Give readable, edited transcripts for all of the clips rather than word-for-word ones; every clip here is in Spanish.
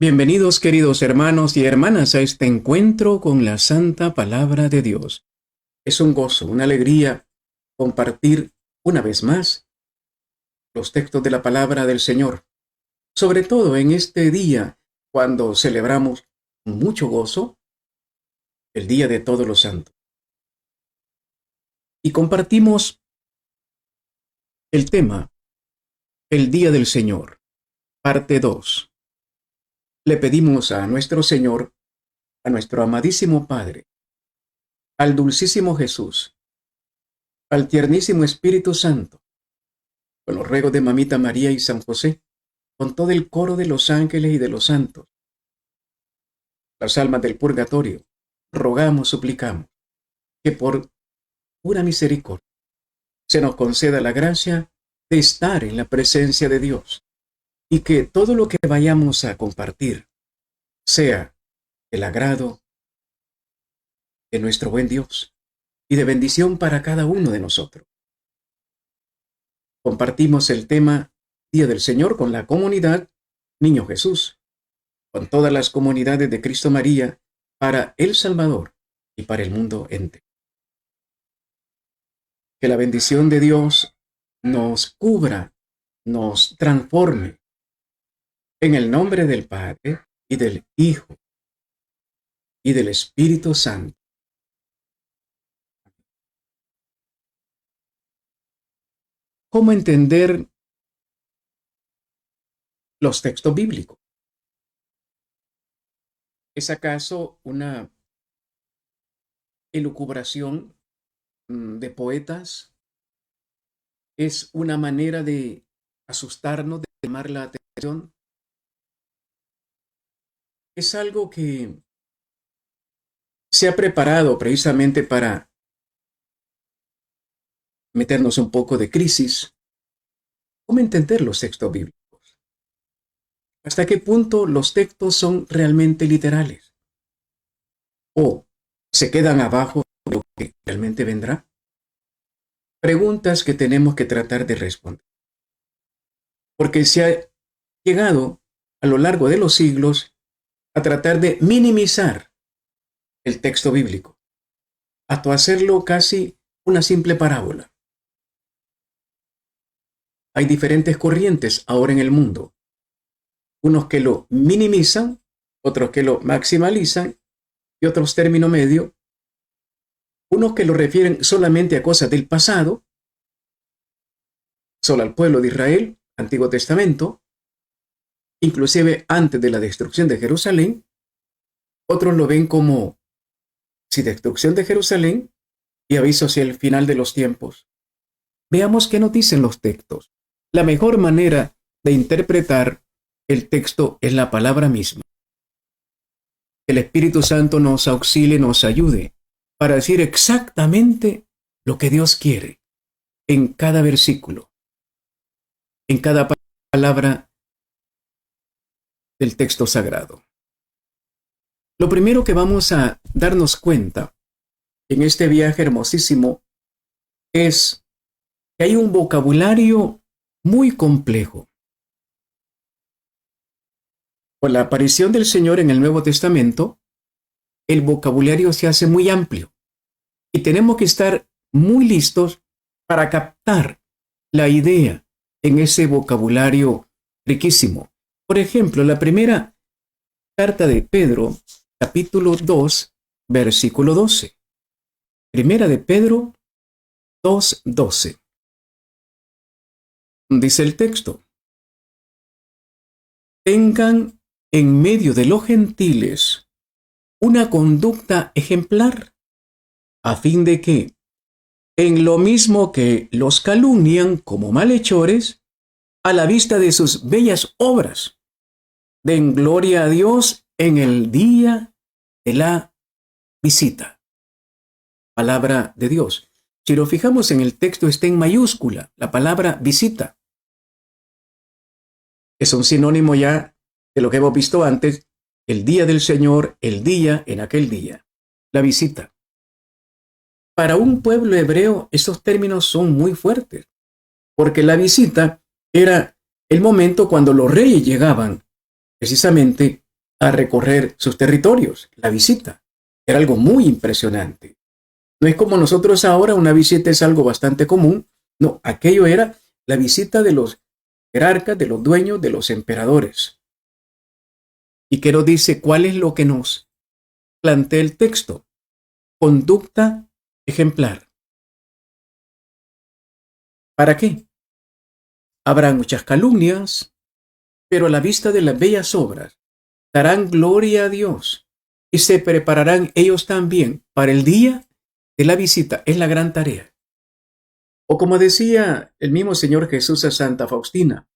Bienvenidos, queridos hermanos y hermanas, a este encuentro con la Santa Palabra de Dios. Es un gozo, una alegría compartir una vez más los textos de la Palabra del Señor, sobre todo en este día cuando celebramos con mucho gozo el Día de Todos los Santos. Y compartimos el tema, el Día del Señor, parte 2. Le pedimos a nuestro Señor, a nuestro amadísimo Padre, al dulcísimo Jesús, al tiernísimo Espíritu Santo, con los ruegos de Mamita María y San José, con todo el coro de los ángeles y de los santos, las almas del purgatorio, rogamos, suplicamos, que por pura misericordia se nos conceda la gracia de estar en la presencia de Dios y que todo lo que vayamos a compartir sea el agrado de nuestro buen Dios y de bendición para cada uno de nosotros. Compartimos el tema Día del Señor con la comunidad Niño Jesús, con todas las comunidades de Cristo María para El Salvador y para el mundo entero. Que la bendición de Dios nos cubra, nos transforme. En el nombre del Padre y del Hijo y del Espíritu Santo. ¿Cómo entender los textos bíblicos? ¿Es acaso una elucubración de poetas? ¿Es una manera de asustarnos, de llamar la atención? ¿Es algo que se ha preparado precisamente para meternos un poco de crisis? ¿Cómo entender los textos bíblicos? ¿Hasta qué punto los textos son realmente literales? ¿O se quedan abajo de lo que realmente vendrá? Preguntas que tenemos que tratar de responder. Porque se ha llegado a lo largo de los siglos a tratar de minimizar el texto bíblico, hasta hacerlo casi una simple parábola. Hay diferentes corrientes ahora en el mundo. Unos que lo minimizan, otros que lo maximalizan y otros término medio. Unos que lo refieren solamente a cosas del pasado, solo al pueblo de Israel, Antiguo Testamento, inclusive antes de la destrucción de Jerusalén. Otros lo ven como si destrucción de Jerusalén y aviso hacia el final de los tiempos. Veamos qué nos dicen los textos. La mejor manera de interpretar el texto es la palabra misma. El Espíritu Santo nos auxilie, nos ayude para decir exactamente lo que Dios quiere en cada versículo, en cada palabra del texto sagrado. Lo primero que vamos a darnos cuenta en este viaje hermosísimo es que hay un vocabulario muy complejo. Con la aparición del Señor en el Nuevo Testamento, el vocabulario se hace muy amplio y tenemos que estar muy listos para captar la idea en ese vocabulario riquísimo. Por ejemplo, la primera carta de Pedro, capítulo 2, versículo 12. Primera de Pedro 2:12. Dice el texto: tengan en medio de los gentiles una conducta ejemplar, a fin de que, en lo mismo que los calumnian como malhechores, a la vista de sus bellas obras, den gloria a Dios en el día de la visita. Palabra de Dios. Si lo fijamos en el texto, está en mayúscula la palabra visita. Es un sinónimo ya de lo que hemos visto antes, el día del Señor, el día en aquel día, la visita. Para un pueblo hebreo, estos términos son muy fuertes, porque la visita era el momento cuando los reyes llegaban precisamente a recorrer sus territorios. La visita era algo muy impresionante. No es como nosotros ahora, una visita es algo bastante común. No, aquello era la visita de los jerarcas, de los dueños, de los emperadores. Y que nos dice cuál es lo que nos plantea el texto. Conducta ejemplar. ¿Para qué? Habrá muchas calumnias, pero a la vista de las bellas obras darán gloria a Dios y se prepararán ellos también para el día de la visita. Es la gran tarea. O como decía el mismo Señor Jesús a Santa Faustina,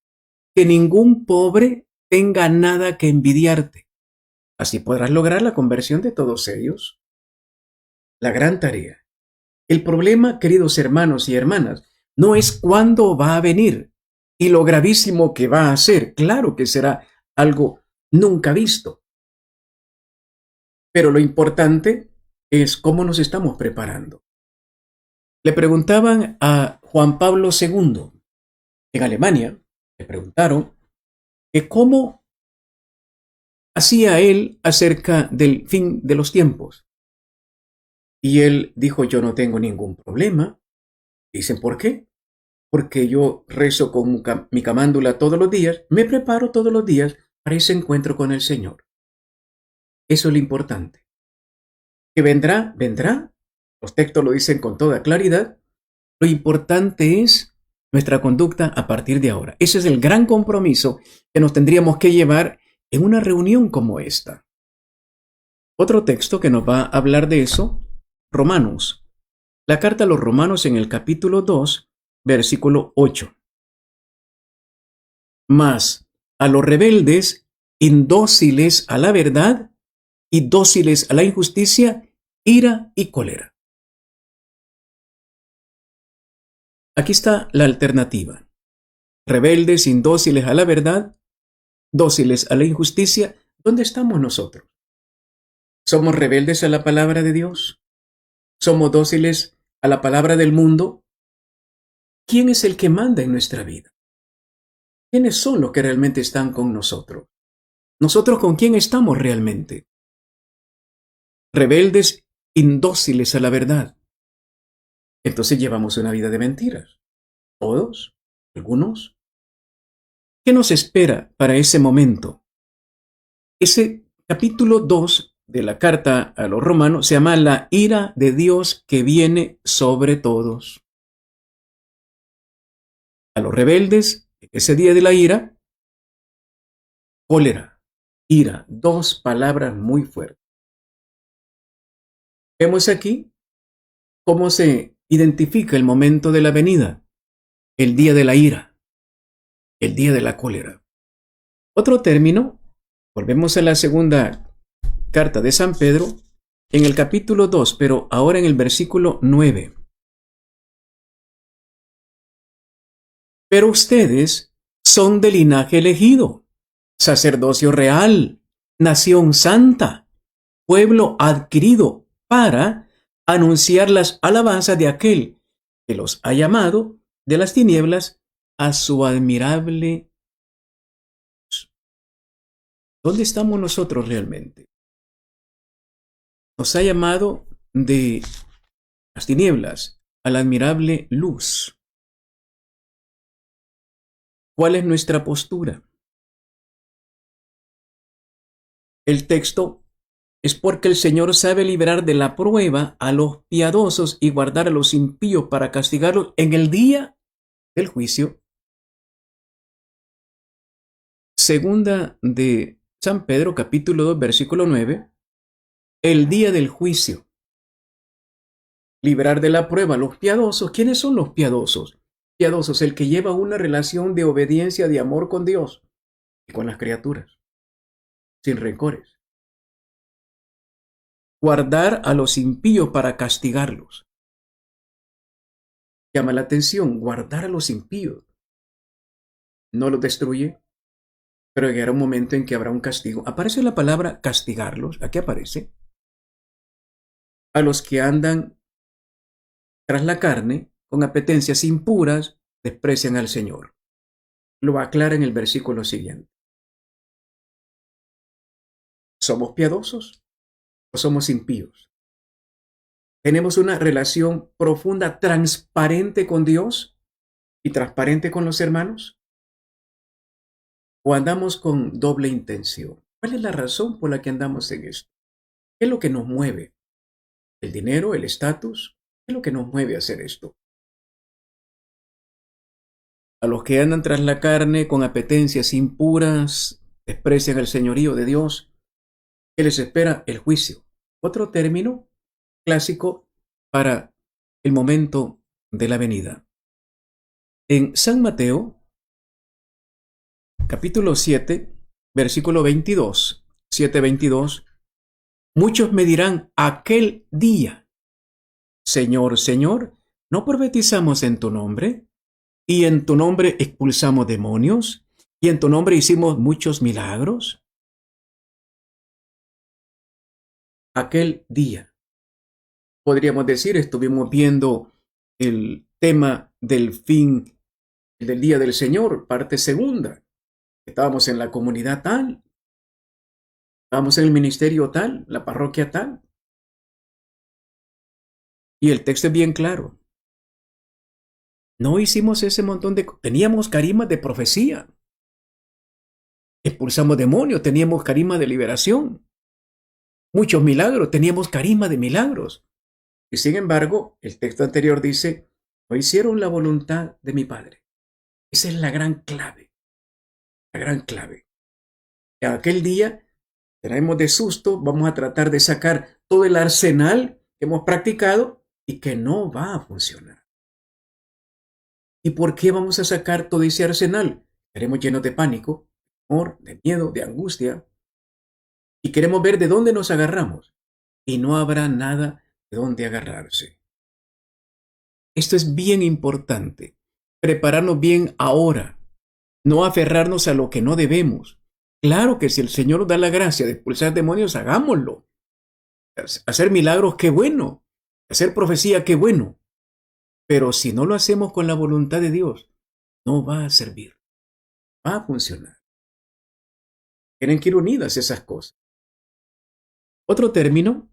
que ningún pobre tenga nada que envidiarte. Así podrás lograr la conversión de todos ellos. La gran tarea. El problema, queridos hermanos y hermanas, no es cuándo va a venir y lo gravísimo que va a ser. Claro que será algo nunca visto. Pero lo importante es cómo nos estamos preparando. Le preguntaban a Juan Pablo II en Alemania, le preguntaron que cómo hacía él acerca del fin de los tiempos. Y él dijo, yo no tengo ningún problema. Dicen, ¿por qué? Porque yo rezo con mi camándula todos los días, me preparo todos los días para ese encuentro con el Señor. Eso es lo importante. Que vendrá, vendrá. Los textos lo dicen con toda claridad. Lo importante es nuestra conducta a partir de ahora. Ese es el gran compromiso que nos tendríamos que llevar en una reunión como esta. Otro texto que nos va a hablar de eso, Romanos. La carta a los Romanos en el capítulo 2, versículo 8. Mas a los rebeldes, indóciles a la verdad y dóciles a la injusticia, ira y cólera. Aquí está la alternativa. Rebeldes, indóciles a la verdad, dóciles a la injusticia. ¿Dónde estamos nosotros? ¿Somos rebeldes a la palabra de Dios? ¿Somos dóciles a la palabra del mundo? ¿Quién es el que manda en nuestra vida? ¿Quiénes son los que realmente están con nosotros? ¿Nosotros con quién estamos realmente? Rebeldes, indóciles a la verdad. Entonces llevamos una vida de mentiras. ¿Todos? ¿Algunos? ¿Qué nos espera para ese momento? Ese capítulo 2 de la carta a los romanos se llama la ira de Dios que viene sobre todos. A los rebeldes, ese día de la ira, cólera, ira, dos palabras muy fuertes. Vemos aquí cómo se identifica el momento de la venida, el día de la ira, el día de la cólera. Otro término, volvemos a la segunda carta de San Pedro, en el capítulo 2, pero ahora en el versículo 9. Pero ustedes son de linaje elegido, sacerdocio real, nación santa, pueblo adquirido para anunciar las alabanzas de aquel que los ha llamado de las tinieblas a su admirable luz. ¿Dónde estamos nosotros realmente? Nos ha llamado de las tinieblas a la admirable luz. ¿Cuál es nuestra postura? El texto es porque el Señor sabe liberar de la prueba a los piadosos y guardar a los impíos para castigarlos en el día del juicio. Segunda de San Pedro, capítulo 2, versículo 9. El día del juicio. Liberar de la prueba a los piadosos. ¿Quiénes son los piadosos? Piadosos, el que lleva una relación de obediencia, de amor con Dios y con las criaturas, sin rencores. Guardar a los impíos para castigarlos. Llama la atención, guardar a los impíos. No los destruye, pero llegará un momento en que habrá un castigo. Aparece la palabra castigarlos. Aquí aparece. A los que andan tras la carne, con apetencias impuras, desprecian al Señor. Lo aclara en el versículo siguiente. ¿Somos piadosos o somos impíos? ¿Tenemos una relación profunda, transparente con Dios y transparente con los hermanos? ¿O andamos con doble intención? ¿Cuál es la razón por la que andamos en esto? ¿Qué es lo que nos mueve? ¿El dinero? ¿El estatus? ¿Qué es lo que nos mueve a hacer esto? A los que andan tras la carne con apetencias impuras, desprecian el señorío de Dios, ¿qué les espera? El juicio. Otro término clásico para el momento de la venida. En San Mateo, capítulo 7, versículo 22, 7:22, muchos me dirán aquel día, Señor, Señor, ¿no profetizamos en tu nombre? Y en tu nombre expulsamos demonios, y en tu nombre hicimos muchos milagros. Aquel día, podríamos decir, estuvimos viendo el tema del fin del día del Señor, parte segunda. Estábamos en la comunidad tal, estábamos en el ministerio tal, la parroquia tal. Y el texto es bien claro. No hicimos ese montón de... Teníamos carisma de profecía. Expulsamos demonios, teníamos carisma de liberación. Muchos milagros, teníamos carisma de milagros. Y sin embargo, el texto anterior dice, no hicieron la voluntad de mi Padre. Esa es la gran clave, la gran clave. Aquel día, traemos de susto, vamos a tratar de sacar todo el arsenal que hemos practicado y que no va a funcionar. ¿Y por qué vamos a sacar todo ese arsenal? Estaremos llenos de pánico, de temor, de miedo, de angustia. Y queremos ver de dónde nos agarramos. Y no habrá nada de dónde agarrarse. Esto es bien importante. Prepararnos bien ahora. No aferrarnos a lo que no debemos. Claro que si el Señor nos da la gracia de expulsar demonios, hagámoslo. Hacer milagros, qué bueno. Hacer profecía, qué bueno. Pero si no lo hacemos con la voluntad de Dios, no va a servir. Va a funcionar. Tienen que ir unidas esas cosas. Otro término,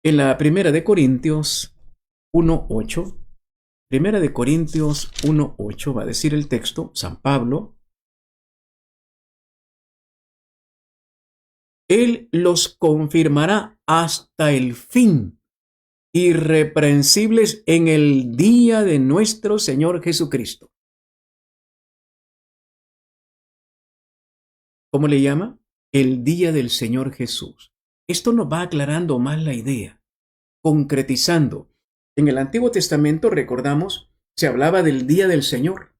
en la Primera de Corintios 1:8. Primera de Corintios 1:8 va a decir el texto, San Pablo. Él los confirmará hasta el fin, irreprensibles en el día de nuestro Señor Jesucristo. ¿Cómo le llama? El día del Señor Jesús. Esto nos va aclarando más la idea, concretizando. En el Antiguo Testamento, recordamos, se hablaba del día del Señor.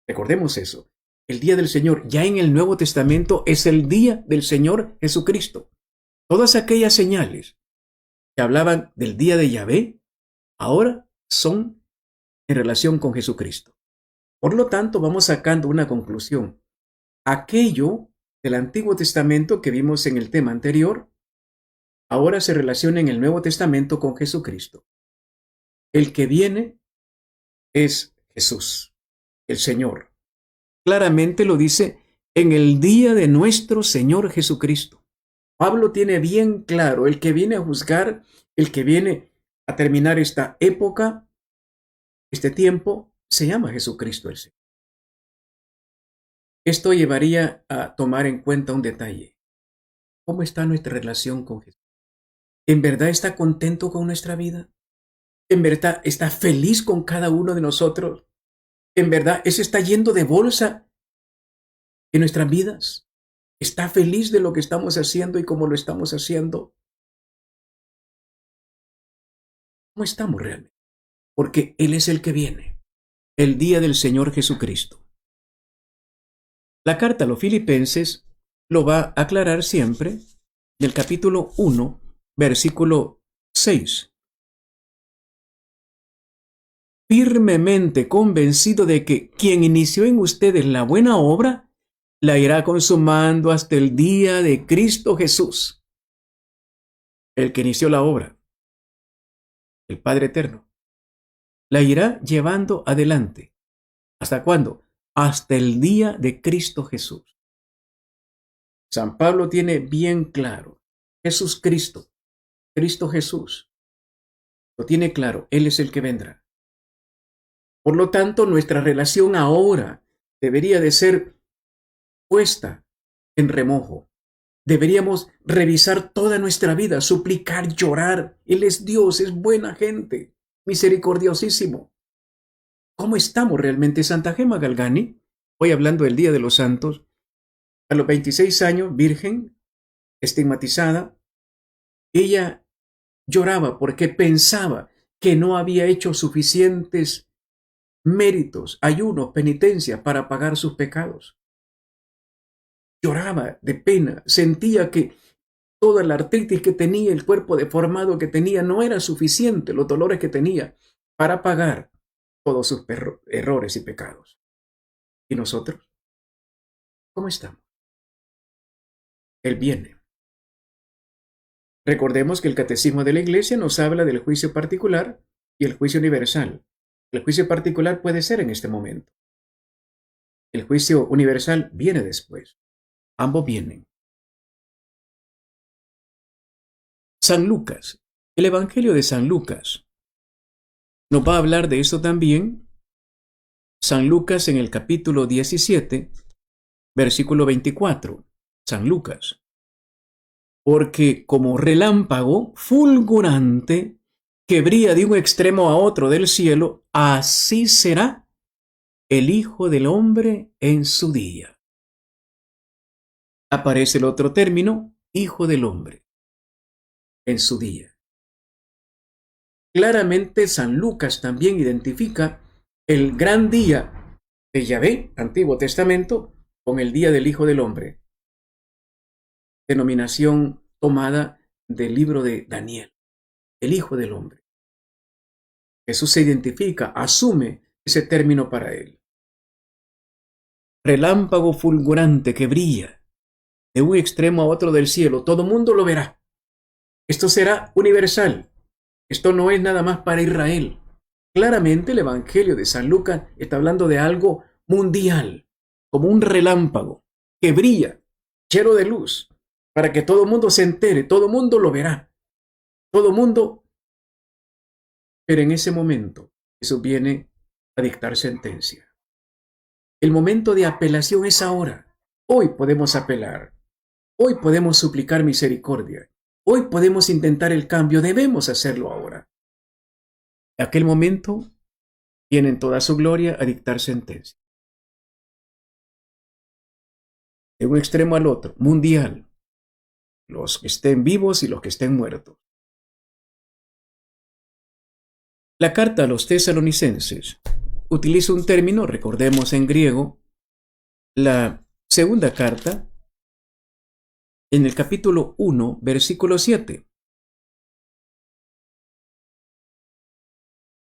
Recordemos eso. El día del Señor, ya en el Nuevo Testamento, es el día del Señor Jesucristo. Todas aquellas señales que hablaban del día de Yahvé, ahora son en relación con Jesucristo. Por lo tanto, vamos sacando una conclusión. Aquello del Antiguo Testamento que vimos en el tema anterior, ahora se relaciona en el Nuevo Testamento con Jesucristo. El que viene es Jesús, el Señor. Claramente lo dice en el día de nuestro Señor Jesucristo. Pablo tiene bien claro, el que viene a juzgar, el que viene a terminar esta época, este tiempo, se llama Jesucristo el Señor. Esto llevaría a tomar en cuenta un detalle. ¿Cómo está nuestra relación con Jesús? ¿En verdad está contento con nuestra vida? ¿En verdad está feliz con cada uno de nosotros? ¿En verdad ese está yendo de bolsa en nuestras vidas? ¿Está feliz de lo que estamos haciendo y cómo lo estamos haciendo? ¿Cómo estamos realmente? Porque Él es el que viene, el día del Señor Jesucristo. La carta a los Filipenses lo va a aclarar siempre del capítulo 1, versículo 6. Firmemente convencido de que quien inició en ustedes la buena obra, la irá consumando hasta el día de Cristo Jesús. El que inició la obra, el Padre Eterno, la irá llevando adelante. ¿Hasta cuándo? Hasta el día de Cristo Jesús. San Pablo tiene bien claro, Jesús Cristo, Cristo Jesús, lo tiene claro, Él es el que vendrá. Por lo tanto, nuestra relación ahora debería de ser puesta en remojo. Deberíamos revisar toda nuestra vida, suplicar, llorar. Él es Dios, es buena gente, misericordiosísimo. ¿Cómo estamos realmente? Santa Gema Galgani, hoy hablando del Día de los Santos, a los 26 años, virgen, estigmatizada, ella lloraba porque pensaba que no había hecho suficientes méritos, ayunos, penitencias para pagar sus pecados. Lloraba de pena, sentía que toda la artritis que tenía, el cuerpo deformado que tenía, no era suficiente, los dolores que tenía para pagar todos sus errores y pecados. ¿Y nosotros? ¿Cómo estamos? Él viene. Recordemos que el Catecismo de la Iglesia nos habla del juicio particular y el juicio universal. El juicio particular puede ser en este momento. El juicio universal viene después. Ambos vienen. San Lucas, el Evangelio de San Lucas, nos va a hablar de eso también. San Lucas en el capítulo 17, versículo 24. San Lucas. Porque como relámpago fulgurante que brilla de un extremo a otro del cielo, así será el Hijo del Hombre en su día. Aparece el otro término, Hijo del Hombre, en su día. Claramente San Lucas también identifica el gran día de Yahvé, Antiguo Testamento, con el día del Hijo del Hombre, denominación tomada del libro de Daniel, el Hijo del Hombre. Jesús se identifica, asume ese término para él. Relámpago fulgurante que brilla de un extremo a otro del cielo, todo mundo lo verá. Esto será universal. Esto no es nada más para Israel. Claramente el Evangelio de San Lucas está hablando de algo mundial, como un relámpago que brilla, lleno de luz, para que todo el mundo se entere, todo el mundo lo verá, todo el mundo. Pero en ese momento, Jesús viene a dictar sentencia. El momento de apelación es ahora. Hoy podemos apelar. Hoy podemos suplicar misericordia. Hoy podemos intentar el cambio. Debemos hacerlo ahora. En aquel momento viene en toda su gloria a dictar sentencia. De un extremo al otro, mundial. Los que estén vivos y los que estén muertos. La carta a los tesalonicenses utiliza un término, recordemos en griego, la segunda carta, en el capítulo 1, versículo 7.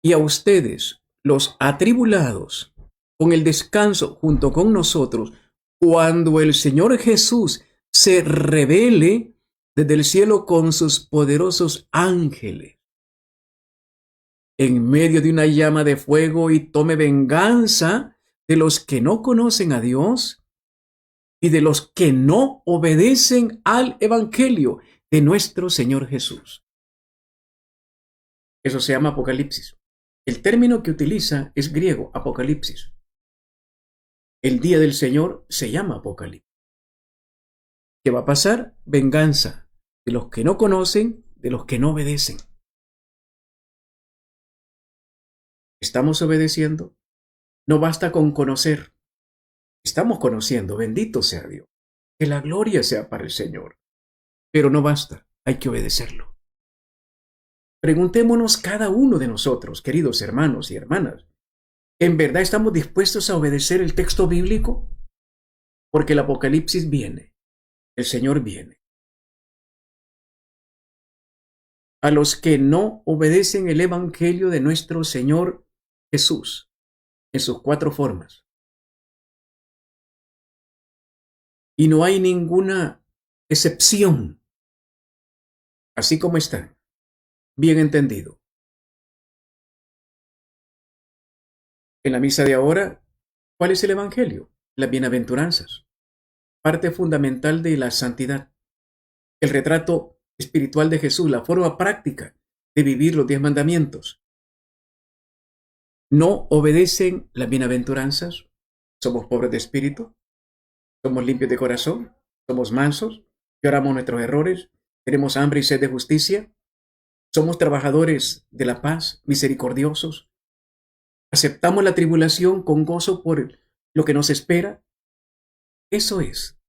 Y a ustedes, los atribulados, con el descanso junto con nosotros, cuando el Señor Jesús se revele desde el cielo con sus poderosos ángeles, en medio de una llama de fuego, y tome venganza de los que no conocen a Dios y de los que no obedecen al Evangelio de nuestro Señor Jesús. Eso se llama Apocalipsis. El término que utiliza es griego, Apocalipsis. El día del Señor se llama Apocalipsis. ¿Qué va a pasar? Venganza de los que no conocen, de los que no obedecen. ¿Estamos obedeciendo? No basta con conocer. Estamos conociendo, bendito sea Dios. Que la gloria sea para el Señor. Pero no basta, hay que obedecerlo. Preguntémonos cada uno de nosotros, queridos hermanos y hermanas, ¿en verdad estamos dispuestos a obedecer el texto bíblico? Porque el Apocalipsis viene, el Señor viene. A los que no obedecen el Evangelio de nuestro Señor Jesús, en sus 4 formas. Y no hay ninguna excepción, así como están. Bien entendido. En la misa de ahora, ¿cuál es el Evangelio? Las bienaventuranzas. parte fundamental de la santidad, el retrato espiritual de Jesús, la forma práctica de vivir los 10 mandamientos. ¿No obedecen las bienaventuranzas? ¿Somos pobres de espíritu? ¿Somos limpios de corazón? ¿Somos mansos? ¿Lloramos nuestros errores? ¿Tenemos hambre y sed de justicia? ¿Somos trabajadores de la paz, misericordiosos? ¿Aceptamos la tribulación con gozo por lo que nos espera? Eso es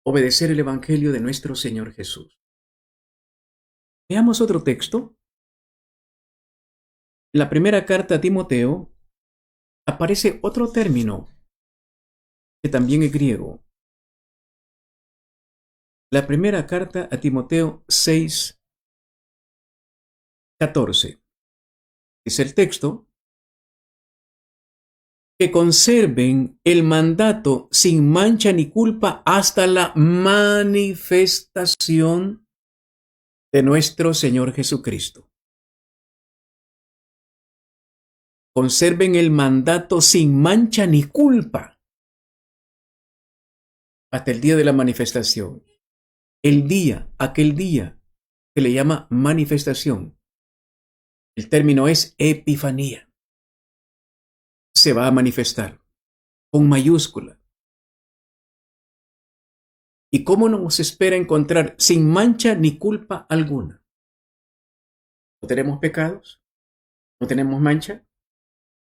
obedecer el Evangelio de nuestro Señor Jesús. Veamos otro texto. En la primera carta a Timoteo aparece otro término que también es griego. La primera carta a Timoteo 6:14. Es el texto: que conserven el mandato sin mancha ni culpa hasta la manifestación de nuestro Señor Jesucristo. Conserven el mandato sin mancha ni culpa hasta el día de la manifestación. El día, aquel día, se le llama manifestación. El término es epifanía. Se va a manifestar con mayúscula. ¿Y cómo nos espera encontrar sin mancha ni culpa alguna? ¿No tenemos pecados? ¿No tenemos mancha?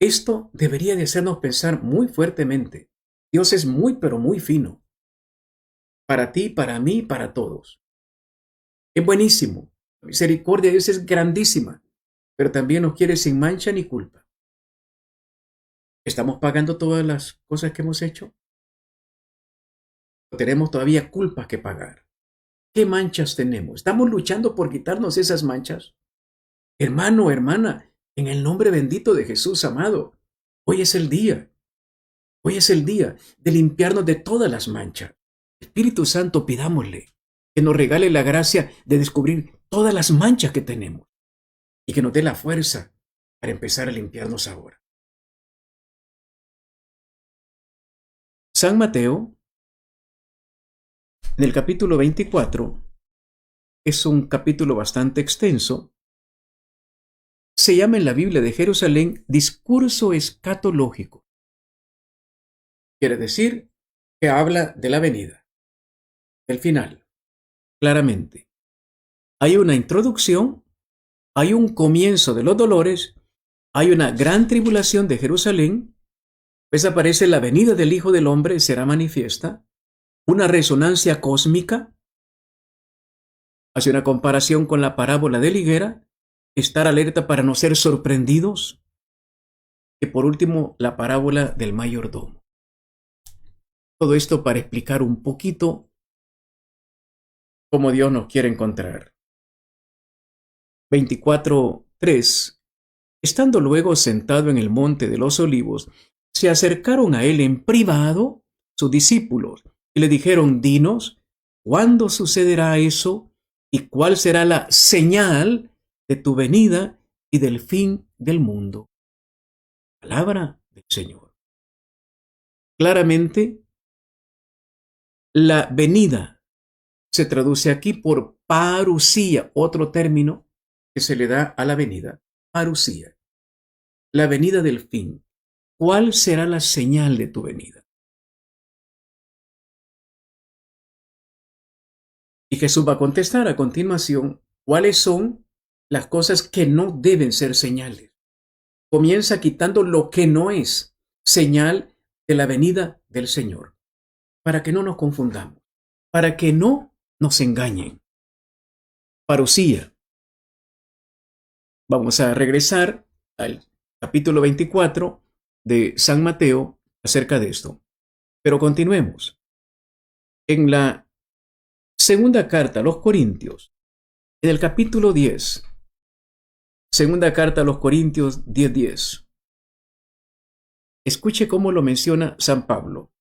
Esto debería de hacernos pensar muy fuertemente. Dios es muy, pero muy fino. Para ti, para mí, para todos. Es buenísimo. La misericordia de Dios es grandísima, pero también nos quiere sin mancha ni culpa. ¿Estamos pagando todas las cosas que hemos hecho? ¿O tenemos todavía culpas que pagar? ¿Qué manchas tenemos? ¿Estamos luchando por quitarnos esas manchas? Hermano, hermana, en el nombre bendito de Jesús, amado, hoy es el día. Hoy es el día de limpiarnos de todas las manchas. Espíritu Santo, pidámosle que nos regale la gracia de descubrir todas las manchas que tenemos y que nos dé la fuerza para empezar a limpiarnos ahora. San Mateo, en el capítulo 24, es un capítulo bastante extenso. Se llama en la Biblia de Jerusalén discurso escatológico. Quiere decir que habla de la venida, del final, claramente. Hay una introducción, hay un comienzo de los dolores, hay una gran tribulación de Jerusalén, pues aparece la venida del Hijo del Hombre, será manifiesta, una resonancia cósmica, hace una comparación con la parábola de la higuera, estar alerta para no ser sorprendidos, y por último la parábola del mayordomo. Todo esto para explicar un poquito cómo Dios nos quiere encontrar. 24:3. Estando luego sentado en el monte de los olivos, se acercaron a él en privado sus discípulos y le dijeron: dinos, ¿cuándo sucederá eso? ¿Y cuál será la señal de tu venida y del fin del mundo? Palabra del Señor. Claramente, la venida se traduce aquí por parusía, otro término que se le da a la venida, parusía, la venida del fin. ¿Cuál será la señal de tu venida? Y Jesús va a contestar a continuación cuáles son las cosas que no deben ser señales. Comienza quitando lo que no es señal de la venida del Señor, para que no nos confundamos, para que no nos engañen. Parusía. Vamos a regresar al capítulo 24 de San Mateo acerca de esto. Pero continuemos. En la segunda carta a los Corintios, en el capítulo 10, segunda carta a los Corintios 10:10. Escuche cómo lo menciona San Pablo.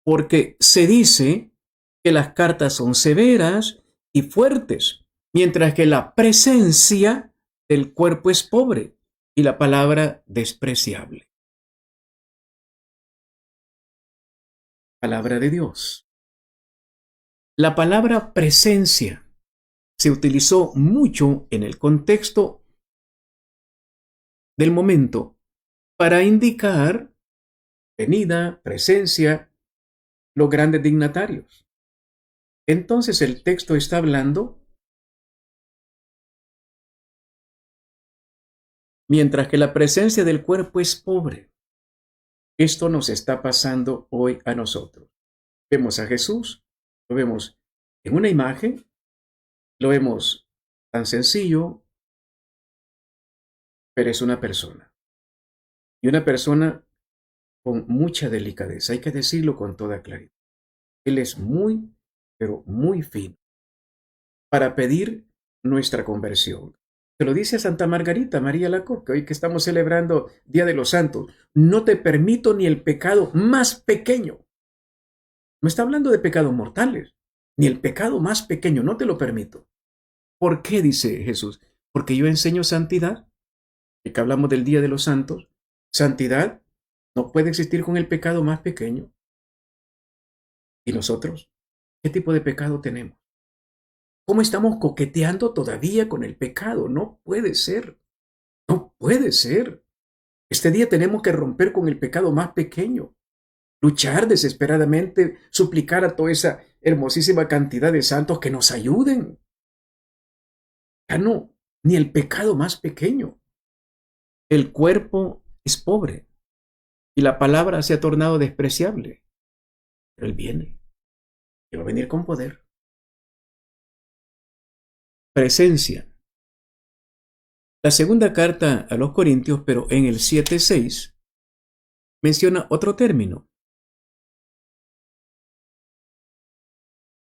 Porque se dice que las cartas son severas y fuertes, mientras que la presencia del cuerpo es pobre y la palabra despreciable. Palabra de Dios. La palabra presencia se utilizó mucho en el contexto del momento para indicar venida, presencia, los grandes dignatarios. Entonces el texto está hablando, mientras que la presencia del cuerpo es pobre. Esto nos está pasando hoy a nosotros. Vemos a Jesús, lo vemos en una imagen, lo vemos tan sencillo, pero es una persona. Y una persona con mucha delicadeza, hay que decirlo con toda claridad. Él es muy, pero muy fino para pedir nuestra conversión. Se lo dice a Santa Margarita María Alacoque, hoy que estamos celebrando Día de los Santos. No te permito ni el pecado más pequeño. No está hablando de pecados mortales, ni el pecado más pequeño, no te lo permito. ¿Por qué? Dice Jesús. Porque yo enseño santidad, y que hablamos del Día de los Santos. Santidad no puede existir con el pecado más pequeño. ¿Y nosotros? ¿Qué tipo de pecado tenemos? ¿Cómo estamos coqueteando todavía con el pecado? No puede ser. No puede ser. Este día tenemos que romper con el pecado más pequeño. Luchar desesperadamente, suplicar a toda esa hermosísima cantidad de santos que nos ayuden. Ya no, ni el pecado más pequeño. El cuerpo es pobre y la palabra se ha tornado despreciable. Pero Él viene y va a venir con poder. Presencia. La segunda carta a los Corintios, pero en el 7:6, menciona otro término.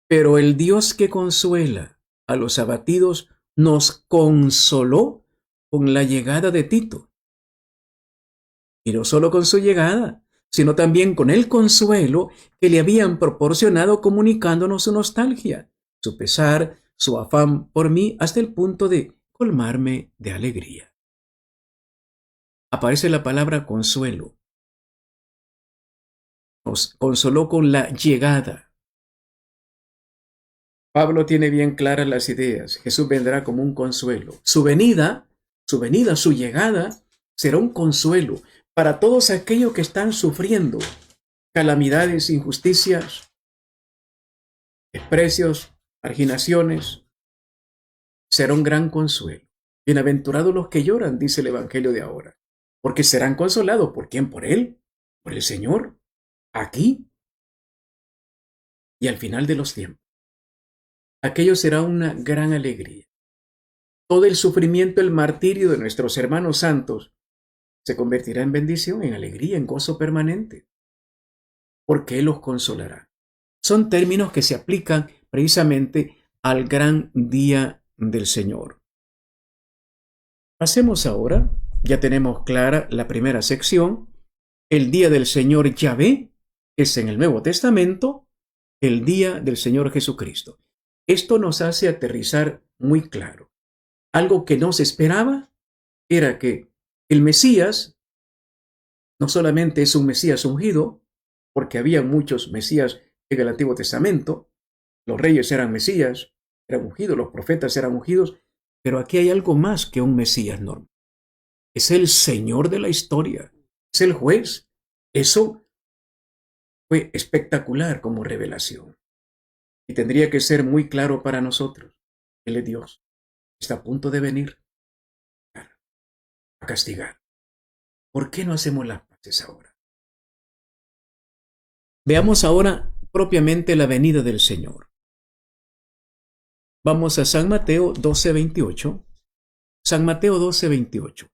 Pero el Dios que consuela a los abatidos nos consoló con la llegada de Tito. Y no solo con su llegada, sino también con el consuelo que le habían proporcionado comunicándonos su nostalgia, su pesar, su afán por mí, hasta el punto de colmarme de alegría. Aparece la palabra consuelo. Nos consoló con la llegada. Pablo tiene bien claras las ideas. Jesús vendrá como un consuelo. Su venida, su llegada, será un consuelo para todos aquellos que están sufriendo calamidades, injusticias, desprecios, marginaciones. Será un gran consuelo. Bienaventurados los que lloran, dice el Evangelio de ahora, porque serán consolados. ¿Por quién? Por Él, por el Señor, aquí y al final de los tiempos. Aquello será una gran alegría. Todo el sufrimiento, el martirio de nuestros hermanos santos se convertirá en bendición, en alegría, en gozo permanente, porque Él los consolará. Son términos que se aplican precisamente al gran día del Señor. Pasemos ahora, ya tenemos clara la primera sección, el día del Señor Yahvé, es en el Nuevo Testamento, el día del Señor Jesucristo. Esto nos hace aterrizar muy claro. Algo que no se esperaba era que el Mesías no solamente es un Mesías ungido, porque había muchos Mesías en el Antiguo Testamento, los reyes eran Mesías, eran ungidos, los profetas eran ungidos, pero aquí hay algo más que un Mesías normal. Es el Señor de la historia, es el juez. Eso fue espectacular como revelación. Y tendría que ser muy claro para nosotros. Él es Dios. Está a punto de venir a castigar. ¿Por qué no hacemos las paces ahora? Veamos ahora propiamente la venida del Señor. Vamos a San Mateo 12:28. San Mateo 12:28.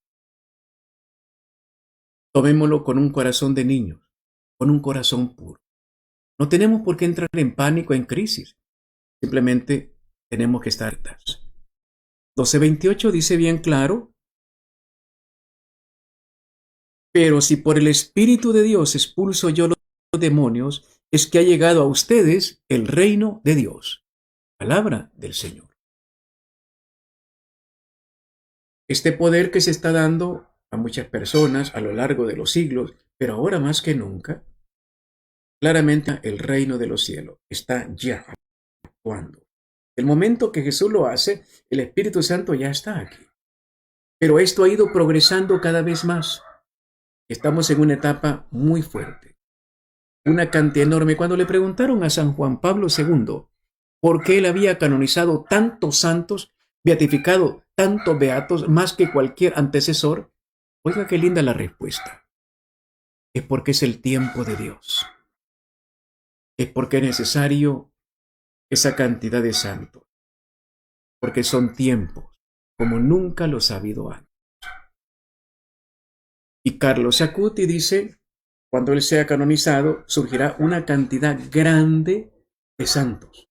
Tomémoslo con un corazón de niños, con un corazón puro. No tenemos por qué entrar en pánico, en crisis. Simplemente tenemos que estar alertas. 12:28 dice bien claro: pero si por el Espíritu de Dios expulso yo los demonios, es que ha llegado a ustedes el reino de Dios. Palabra del Señor. Este poder que se está dando a muchas personas a lo largo de los siglos, pero ahora más que nunca, Claramente el reino de los cielos está ya actuando. El momento que Jesús lo hace, el Espíritu Santo ya está aquí. Pero esto ha ido progresando cada vez más. Estamos en una etapa muy fuerte, una cantidad enorme. Cuando le preguntaron a San Juan Pablo II por qué él había canonizado tantos santos, beatificado tantos beatos, más que cualquier antecesor, oiga qué linda la respuesta. Es porque es el tiempo de Dios. Es porque es necesario esa cantidad de santos. Porque son tiempos como nunca los ha habido antes. Y Carlos Acuti dice, cuando él sea canonizado, surgirá una cantidad grande de santos,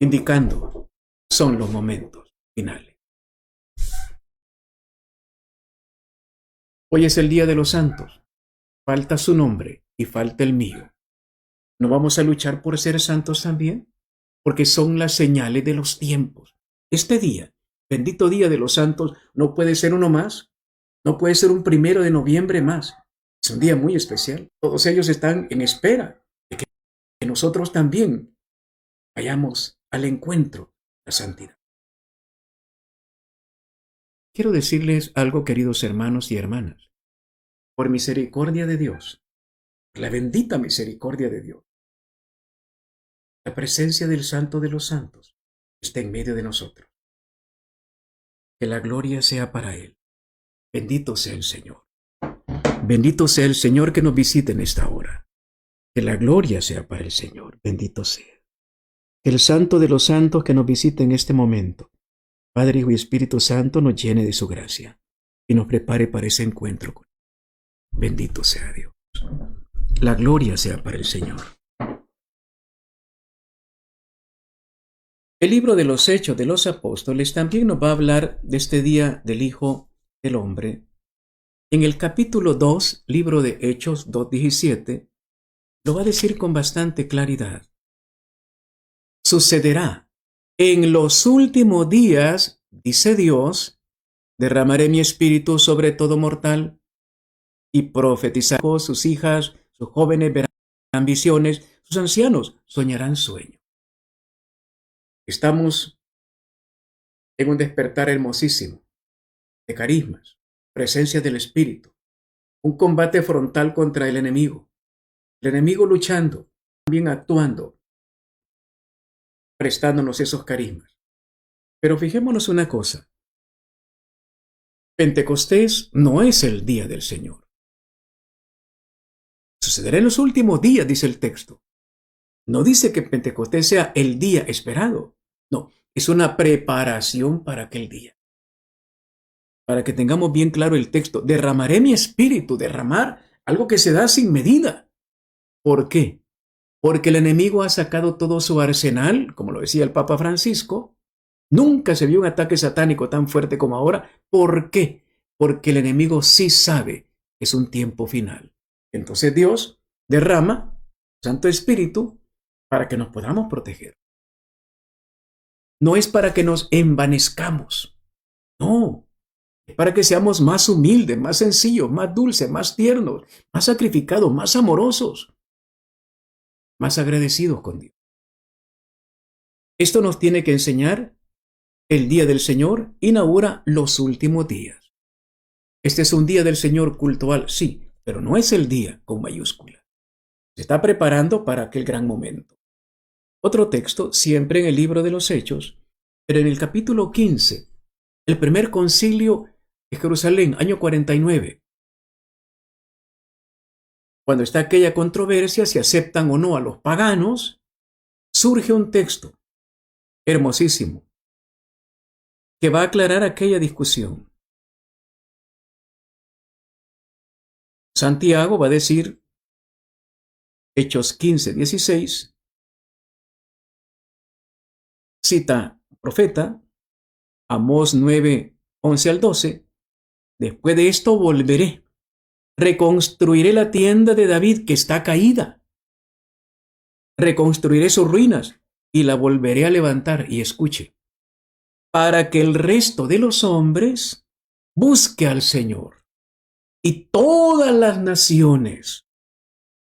indicando, son los momentos finales. Hoy es el Día de los Santos, falta su nombre y falta el mío. ¿No vamos a luchar por ser santos también? Porque son las señales de los tiempos. Este día, bendito Día de los Santos, no puede ser uno más, no puede ser un 1 de noviembre más. Es un día muy especial. Todos ellos están en espera de que nosotros también vayamos al encuentro de la santidad. Quiero decirles algo, queridos hermanos y hermanas. Por misericordia de Dios, la bendita misericordia de Dios, la presencia del Santo de los Santos está en medio de nosotros. Que la gloria sea para Él. Bendito sea el Señor. Bendito sea el Señor que nos visite en esta hora. Que la gloria sea para el Señor. Bendito sea. Que el Santo de los Santos que nos visite en este momento, Padre, Hijo y Espíritu Santo, nos llene de su gracia y nos prepare para ese encuentro con Él. Bendito sea Dios. La gloria sea para el Señor. El libro de los Hechos de los Apóstoles también nos va a hablar de este día del Hijo del Hombre. En el capítulo 2, libro de Hechos 2:17, lo va a decir con bastante claridad. Sucederá en los últimos días, dice Dios, derramaré mi espíritu sobre todo mortal y profetizarán sus hijas, sus jóvenes verán visiones, sus ancianos soñarán sueños. Estamos en un despertar hermosísimo de carismas, presencia del Espíritu, un combate frontal contra el enemigo luchando, también actuando, prestándonos esos carismas. Pero fijémonos una cosa, Pentecostés no es el día del Señor. Sucederá en los últimos días, dice el texto. No dice que Pentecostés sea el día esperado. No, es una preparación para aquel día. Para que tengamos bien claro el texto, derramaré mi espíritu, derramar algo que se da sin medida. ¿Por qué? Porque el enemigo ha sacado todo su arsenal, como lo decía el Papa Francisco. Nunca se vio un ataque satánico tan fuerte como ahora. ¿Por qué? Porque el enemigo sí sabe que es un tiempo final. Entonces Dios derrama Santo Espíritu para que nos podamos proteger. No es para que nos envanezcamos. No. Es para que seamos más humildes, más sencillos, más dulces, más tiernos, más sacrificados, más amorosos, más agradecidos con Dios. Esto nos tiene que enseñar el día del Señor, inaugura los últimos días. Este es un día del Señor cultual, sí, pero no es el día con mayúscula. Se está preparando para aquel gran momento. Otro texto, siempre en el libro de los Hechos, pero en el capítulo 15, el primer concilio de Jerusalén, año 49. Cuando está aquella controversia, si aceptan o no a los paganos, surge un texto hermosísimo que va a aclarar aquella discusión. Santiago va a decir, Hechos 15:16, cita profeta, Amós 9:11-12, después de esto volveré, reconstruiré la tienda de David que está caída, reconstruiré sus ruinas y la volveré a levantar, y escuche, para que el resto de los hombres busque al Señor y todas las naciones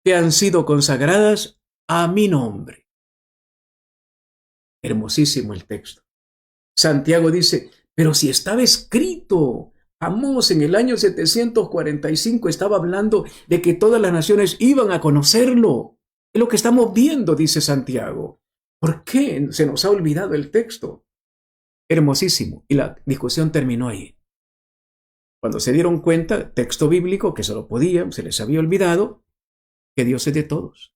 que han sido consagradas a mi nombre. Hermosísimo el texto. Santiago dice, pero si estaba escrito, Amós en el año 745 estaba hablando de que todas las naciones iban a conocerlo. Es lo que estamos viendo, dice Santiago. ¿Por qué se nos ha olvidado el texto? Hermosísimo. Y la discusión terminó ahí. Cuando se dieron cuenta, texto bíblico, que solo podían, se les había olvidado, que Dios es de todos.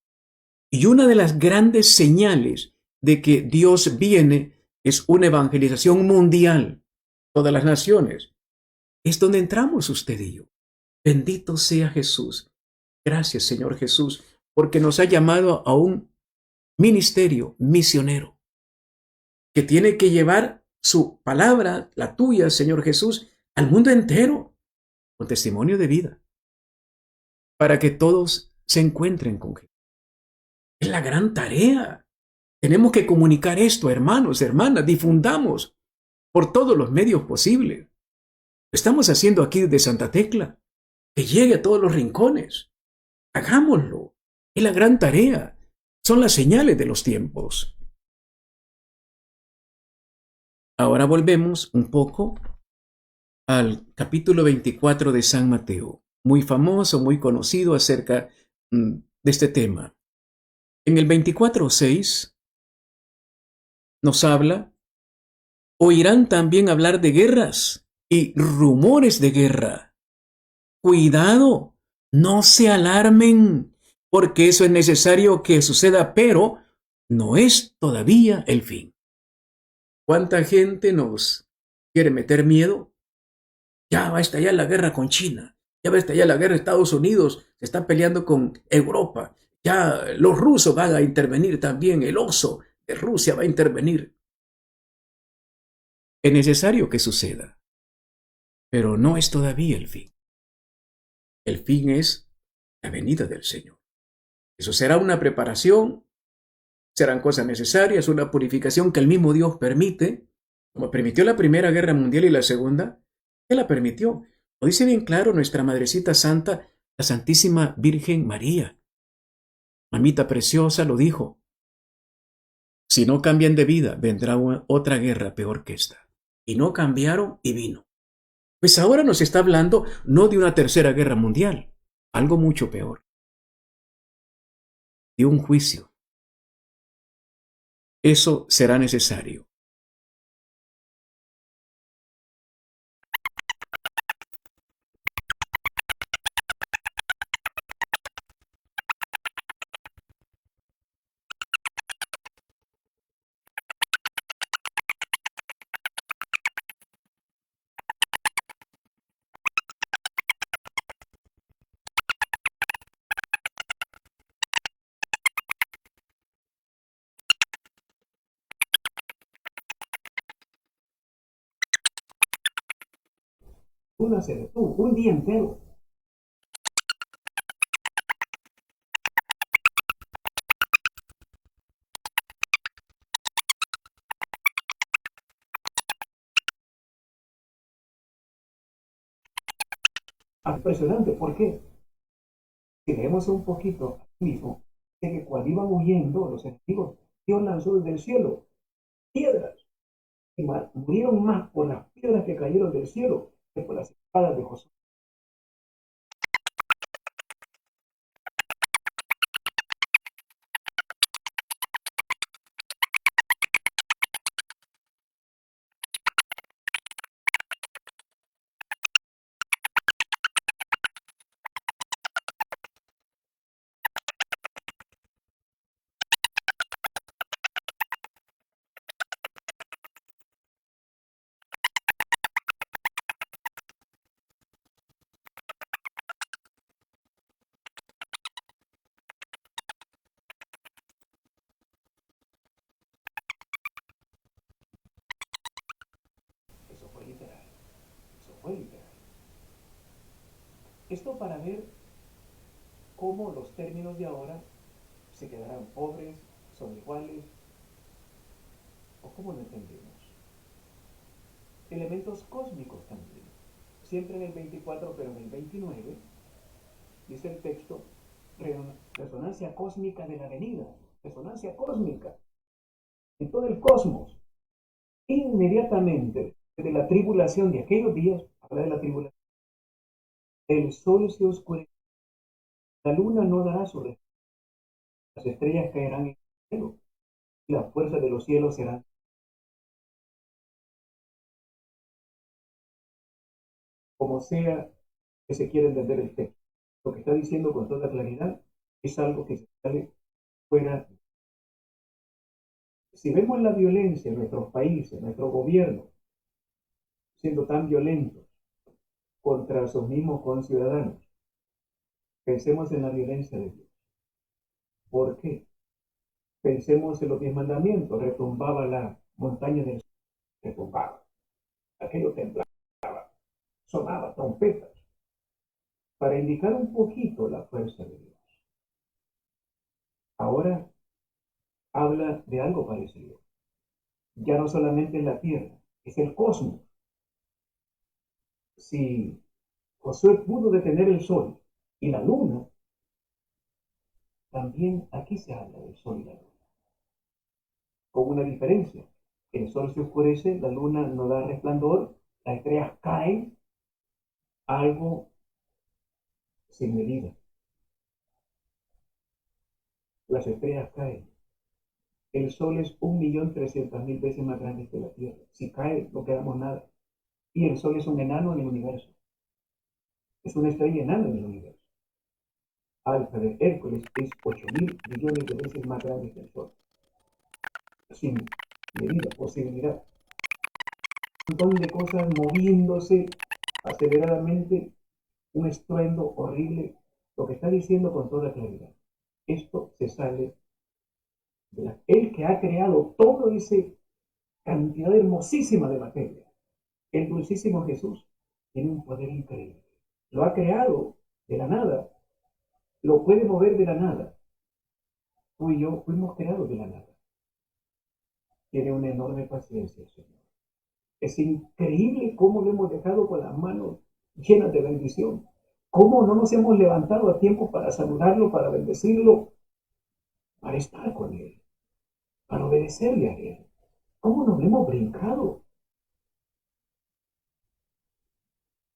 Y una de las grandes señales de que Dios viene es una evangelización mundial, todas las naciones. Es donde entramos usted y yo. Bendito sea Jesús. Gracias, Señor Jesús, porque nos ha llamado a un ministerio misionero que tiene que llevar su palabra, la tuya, Señor Jesús, al mundo entero, con testimonio de vida, para que todos se encuentren con Jesús. Es la gran tarea. Tenemos que comunicar esto, hermanos, hermanas, difundamos por todos los medios posibles. Lo estamos haciendo aquí desde Santa Tecla, que llegue a todos los rincones. Hagámoslo. Es la gran tarea. Son las señales de los tiempos. Ahora volvemos un poco al capítulo 24 de San Mateo, muy famoso, muy conocido acerca de este tema. En el 24:6 nos habla, oirán también hablar de guerras y rumores de guerra. Cuidado, no se alarmen, porque eso es necesario que suceda, pero no es todavía el fin. ¿Cuánta gente nos quiere meter miedo? Ya va a estallar la guerra con China, ya va a estallar la guerra de Estados Unidos, se está peleando con Europa, ya los rusos van a intervenir también, el oso de Rusia va a intervenir. Es necesario que suceda, pero no es todavía el fin. El fin es la venida del Señor. Eso será una preparación, serán cosas necesarias, una purificación que el mismo Dios permite, como permitió la Primera Guerra Mundial y la Segunda, Él la permitió. Lo dice bien claro nuestra Madrecita Santa, la Santísima Virgen María. Mamita preciosa lo dijo. Si no cambian de vida, vendrá otra guerra peor que esta. Y no cambiaron y vino. Pues ahora nos está hablando no de una tercera guerra mundial, algo mucho peor, de un juicio. Eso será necesario. Un día entero. Impresionante, ¿por qué? Si leemos un poquito aquí mismo, de que cuando iban huyendo los enemigos, Dios lanzó desde el cielo piedras, y murieron más por las piedras que cayeron del cielo que por las espadas de Josué. Eso fue literal, eso fue literal. Esto para ver cómo los términos de ahora se quedarán pobres, son iguales, o cómo lo entendemos. Elementos cósmicos también. Siempre en el 24, pero en el 29, dice el texto, resonancia cósmica de la venida, resonancia cósmica en todo el cosmos. Inmediatamente de la tribulación de aquellos días, habla de la tribulación, el sol se oscurecerá, la luna no dará su resplandor, las estrellas caerán en el cielo y las fuerzas de los cielos serán. Como sea que se quiera entender el texto, lo que está diciendo con toda claridad es algo que se sale fuera. Si vemos la violencia en nuestros países, nuestro gobierno, siendo tan violentos contra sus mismos conciudadanos, pensemos en la violencia de Dios. ¿Por qué? Pensemos en los 10 mandamientos. Retumbaba la montaña del sur, retumbaba. Aquello temblaba, sonaba trompetas, para indicar un poquito la fuerza de Dios. Ahora habla de algo parecido. Ya no solamente en la tierra, es el cosmos. Si Josué pudo detener el sol y la luna, también aquí se habla del sol y la luna, con una diferencia. El sol se oscurece, la luna no da resplandor, las estrellas caen, algo sin medida. Las estrellas caen. El sol es 1.300.000 veces más grande que la Tierra. Si cae, no quedamos nada. Y el sol es un enano en el universo. Es una estrella enana en el universo. Alfa de Hércules es 8.000 billones de veces más grande que el sol. Sin medida, posibilidad. Un montón de cosas moviéndose aceleradamente, un estruendo horrible. Lo que está diciendo con toda claridad. Esto se sale de el que ha creado toda esa cantidad hermosísima de materia. El dulcísimo Jesús tiene un poder increíble. Lo ha creado de la nada, lo puede mover de la nada. Tú y yo fuimos creados de la nada. Tiene una enorme paciencia, Señor. Es increíble cómo lo hemos dejado con las manos llenas de bendición. Cómo no nos hemos levantado a tiempo para saludarlo, para bendecirlo, para estar con él, para obedecerle a él. ¿Cómo nos hemos brincado?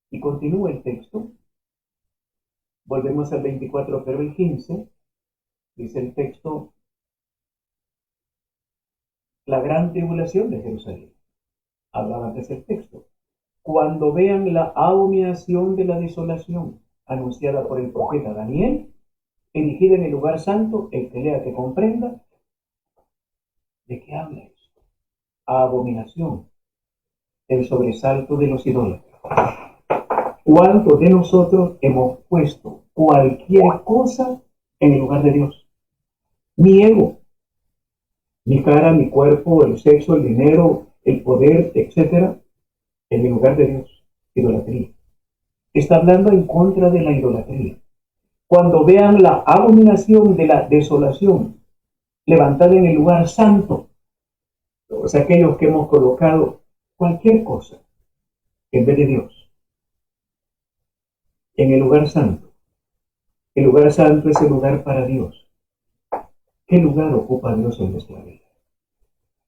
Y continúa el texto. Volvemos al 24, pero el 15, dice el texto, la gran tribulación de Jerusalén. Hablaba antes el texto. Cuando vean la abominación de la desolación anunciada por el profeta Daniel, erigida en el lugar santo, el que lea que comprenda, ¿de qué habla esto? Abominación, el sobresalto de los idólatras. ¿Cuántos de nosotros hemos puesto cualquier cosa en el lugar de Dios? Mi ego, mi cara, mi cuerpo, el sexo, el dinero, el poder, etcétera, en el lugar de Dios. Idolatría. Está hablando en contra de la idolatría. Cuando vean la abominación de la desolación levantada en el lugar santo, o sea, aquellos que hemos colocado cualquier cosa en vez de Dios, en el lugar santo. El lugar santo es el lugar para Dios. ¿Qué lugar ocupa Dios en nuestra vida?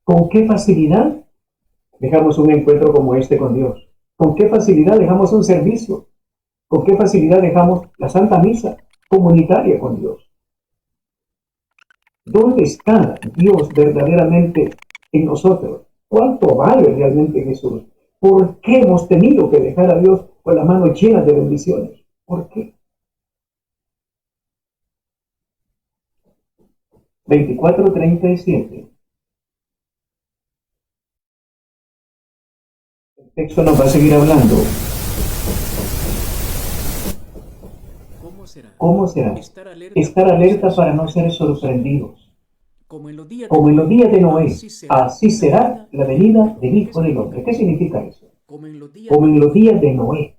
¿Con qué facilidad dejamos un encuentro como este con Dios? ¿Con qué facilidad dejamos un servicio? ¿Con qué facilidad dejamos la Santa Misa comunitaria con Dios? ¿Dónde está Dios verdaderamente en nosotros? ¿Cuánto vale realmente Jesús? ¿Por qué hemos tenido que dejar a Dios con las manos llenas de bendiciones? ¿Por qué? 24:37. El texto nos va a seguir hablando. ¿Cómo será? Estar alerta para no ser sorprendidos. Como en los días de Noé, así será la venida del Hijo del Hombre. ¿Qué significa eso? Como en los días de Noé.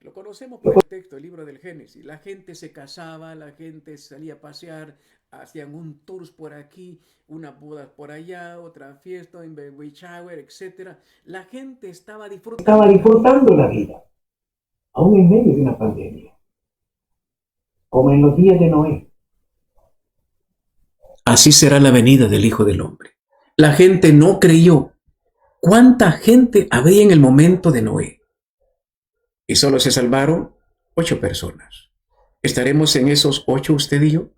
Lo conocemos por el texto, el libro del Génesis. La gente se casaba, la gente salía a pasear, hacían un tour por aquí, una boda por allá, otra fiesta, un baby shower, etc. La gente estaba Estaba disfrutando la vida. disfrutando la vida, aún en medio de una pandemia. como en los días de Noé. Así será la venida del Hijo del Hombre. La gente no creyó. ¿Cuánta gente había en el momento de Noé? Y solo se salvaron 8 personas. ¿Estaremos en esos 8 usted y yo?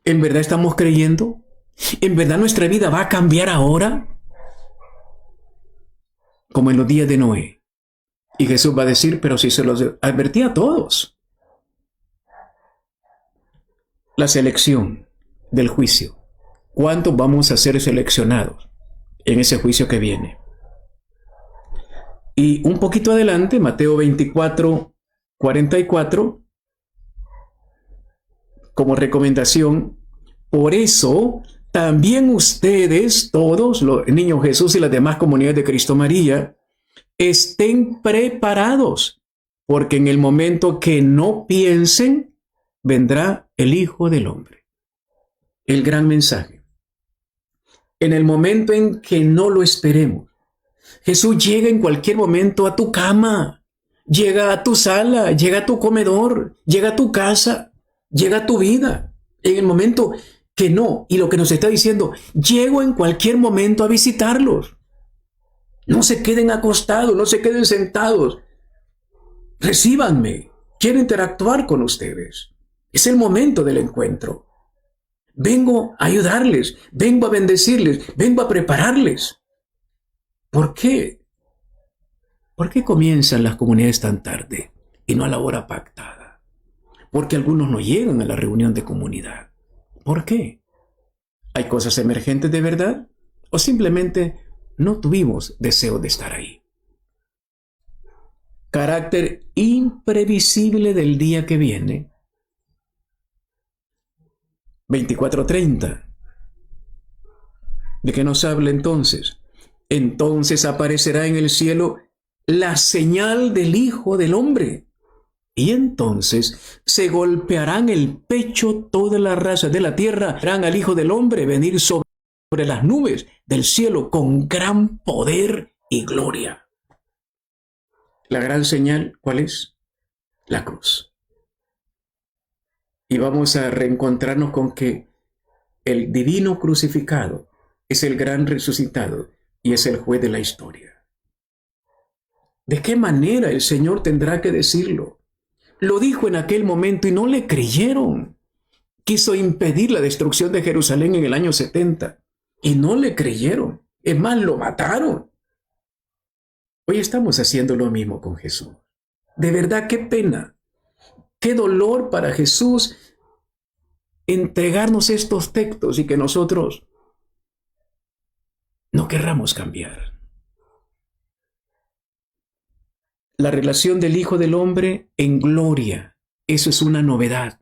¿En verdad estamos creyendo? ¿En verdad nuestra vida va a cambiar ahora? Como en los días de Noé. Y Jesús va a decir, pero si se los advertí a todos. La selección del juicio. ¿Cuántos vamos a ser seleccionados en ese juicio que viene? Y un poquito adelante, Mateo 24, 44, como recomendación, por eso también ustedes, todos, los niños Jesús y las demás comunidades de Cristo María, estén preparados, porque en el momento que no piensen, vendrá el Hijo del Hombre. El gran mensaje. En el momento en que no lo esperemos, Jesús llega en cualquier momento a tu cama, llega a tu sala, llega a tu comedor, llega a tu casa, llega a tu vida. En el momento que no, y lo que nos está diciendo, llego en cualquier momento a visitarlos. No se queden acostados, no se queden sentados. Recíbanme, quiero interactuar con ustedes. Es el momento del encuentro. Vengo a ayudarles, vengo a bendecirles, vengo a prepararles. ¿Por qué? ¿Por qué comienzan las comunidades tan tarde y no a la hora pactada? Porque algunos no llegan a la reunión de comunidad. ¿Por qué? ¿Hay cosas emergentes de verdad? ¿O simplemente no tuvimos deseo de estar ahí? Carácter imprevisible del día que viene. 24:30. ¿De qué nos habla entonces? Entonces aparecerá en el cielo la señal del Hijo del Hombre. Y entonces se golpearán el pecho todas las razas de la tierra, verán al Hijo del Hombre venir sobre las nubes del cielo con gran poder y gloria. La gran señal, ¿cuál es? La cruz. Y vamos a reencontrarnos con que el divino crucificado es el gran resucitado y es el juez de la historia. ¿De qué manera el Señor tendrá que decirlo? Lo dijo en aquel momento y no le creyeron. Quiso impedir la destrucción de Jerusalén en el año 70 y no le creyeron. Es más, lo mataron. Hoy estamos haciendo lo mismo con Jesús. De verdad, qué pena, qué dolor para Jesús entregarnos estos textos y que nosotros no querramos cambiar. La relación del Hijo del Hombre en gloria, eso es una novedad.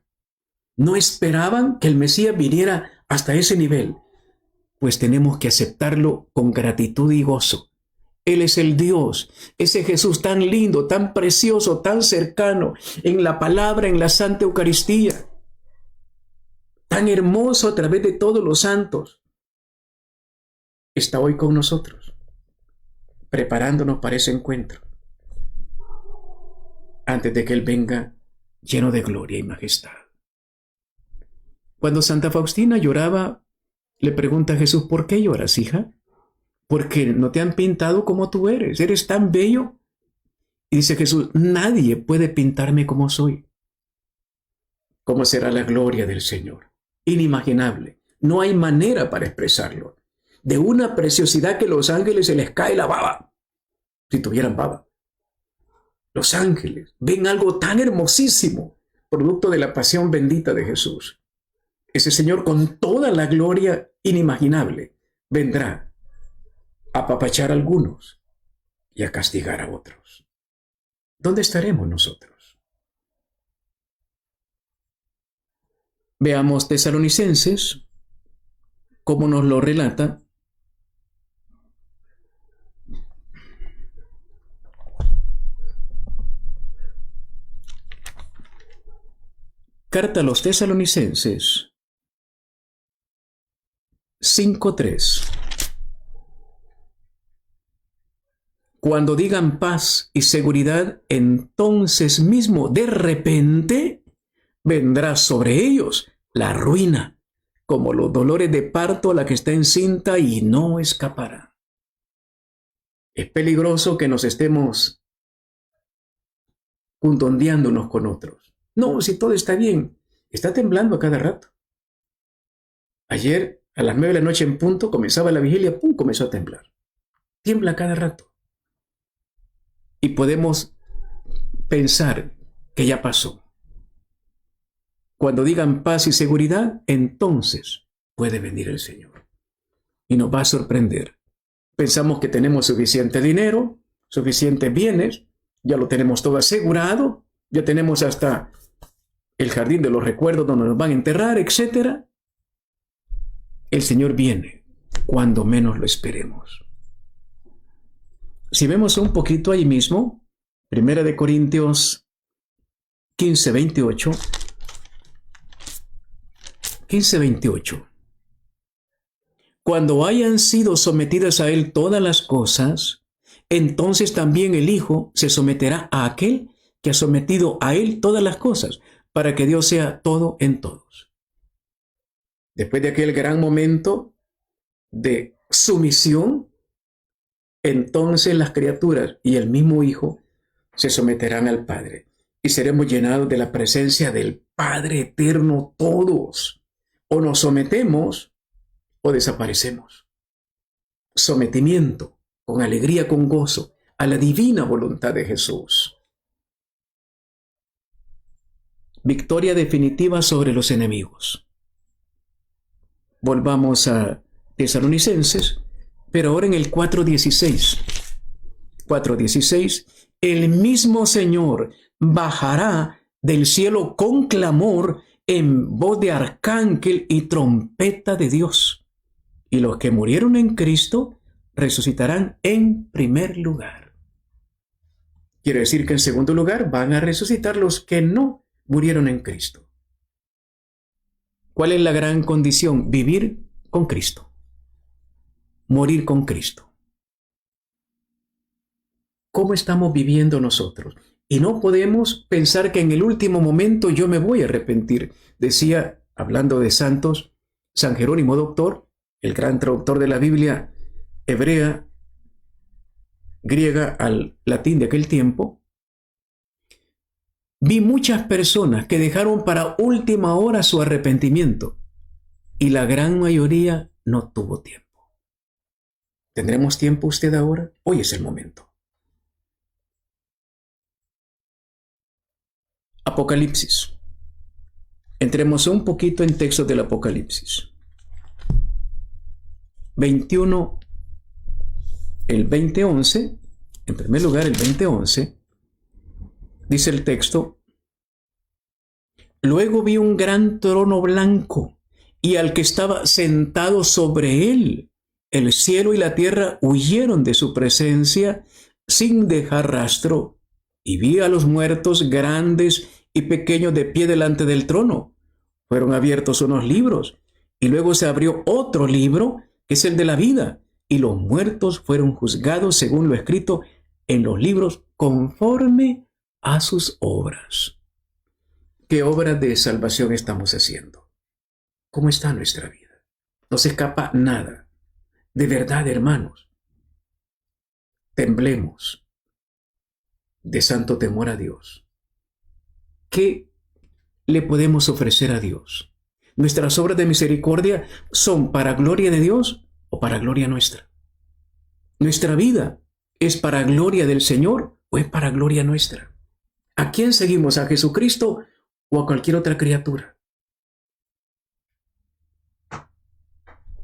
No esperaban que el Mesías viniera hasta ese nivel, pues tenemos que aceptarlo con gratitud y gozo. Él es el Dios, ese Jesús tan lindo, tan precioso, tan cercano en la palabra, en la Santa Eucaristía, tan hermoso a través de todos los santos. Está hoy con nosotros, preparándonos para ese encuentro, antes de que Él venga lleno de gloria y majestad. Cuando Santa Faustina lloraba, le pregunta a Jesús, ¿por qué lloras, hija? Porque no te han pintado como tú eres tan bello. Y dice Jesús, nadie puede pintarme como soy. ¿Cómo será la gloria del Señor? Inimaginable. No hay manera para expresarlo. De una preciosidad que los ángeles se les cae la baba, si tuvieran baba. Los ángeles ven algo tan hermosísimo, producto de la pasión bendita de Jesús. Ese Señor con toda la gloria inimaginable vendrá a apapachar a algunos y a castigar a otros. ¿Dónde estaremos nosotros? Veamos Tesalonicenses, como nos lo relata. Carta a los Tesalonicenses 5:3. Cuando digan paz y seguridad, entonces mismo, de repente, vendrá sobre ellos la ruina, como los dolores de parto a la que está encinta y no escapará. Es peligroso que nos estemos contondeando unos con otros. No, si todo está bien, está temblando a cada rato. Ayer, a las 9 de la noche en punto, comenzaba la vigilia, ¡pum!, comenzó a temblar. Tiembla a cada rato. Y podemos pensar que ya pasó. Cuando digan paz y seguridad, entonces puede venir el Señor. Y nos va a sorprender. Pensamos que tenemos suficiente dinero, suficientes bienes, ya lo tenemos todo asegurado, ya tenemos hasta el jardín de los recuerdos donde nos van a enterrar, etc. El Señor viene cuando menos lo esperemos. Si vemos un poquito ahí mismo, 1 Corintios 15, 28. 15, 28. Cuando hayan sido sometidas a Él todas las cosas, entonces también el Hijo se someterá a aquel que ha sometido a Él todas las cosas, para que Dios sea todo en todos. Después de aquel gran momento de sumisión, entonces las criaturas y el mismo Hijo se someterán al Padre y seremos llenados de la presencia del Padre eterno todos. O nos sometemos o desaparecemos. Sometimiento, con alegría, con gozo, a la divina voluntad de Jesús. Victoria definitiva sobre los enemigos. Volvamos a Tesalonicenses, pero ahora en el 4:16. 4:16, el mismo Señor bajará del cielo con clamor en voz de arcángel y trompeta de Dios. Y los que murieron en Cristo resucitarán en primer lugar. Quiere decir que en segundo lugar van a resucitar los que no murieron en Cristo. ¿Cuál es la gran condición? Vivir con Cristo. Morir con Cristo. ¿Cómo estamos viviendo nosotros? Y no podemos pensar que en el último momento yo me voy a arrepentir. Decía, hablando de santos, San Jerónimo Doctor, el gran traductor de la Biblia hebrea, griega al latín de aquel tiempo. Vi muchas personas que dejaron para última hora su arrepentimiento y la gran mayoría no tuvo tiempo. ¿Tendremos tiempo usted ahora? Hoy es el momento. Apocalipsis. Entremos un poquito en textos del Apocalipsis. 21, el 20:11, en primer lugar el 20:11, dice el texto: luego vi un gran trono blanco y al que estaba sentado sobre él. El cielo y la tierra huyeron de su presencia sin dejar rastro, y vi a los muertos grandes y pequeños de pie delante del trono. Fueron abiertos unos libros, y luego se abrió otro libro, que es el de la vida, y los muertos fueron juzgados según lo escrito en los libros conforme a sus obras. ¿Qué obras de salvación estamos haciendo? ¿Cómo está nuestra vida? No se escapa nada. De verdad, hermanos, temblemos de santo temor a Dios. ¿Qué le podemos ofrecer a Dios? ¿Nuestras obras de misericordia son para gloria de Dios o para gloria nuestra? ¿Nuestra vida es para gloria del Señor o es para gloria nuestra? ¿A quién seguimos? ¿A Jesucristo o a cualquier otra criatura?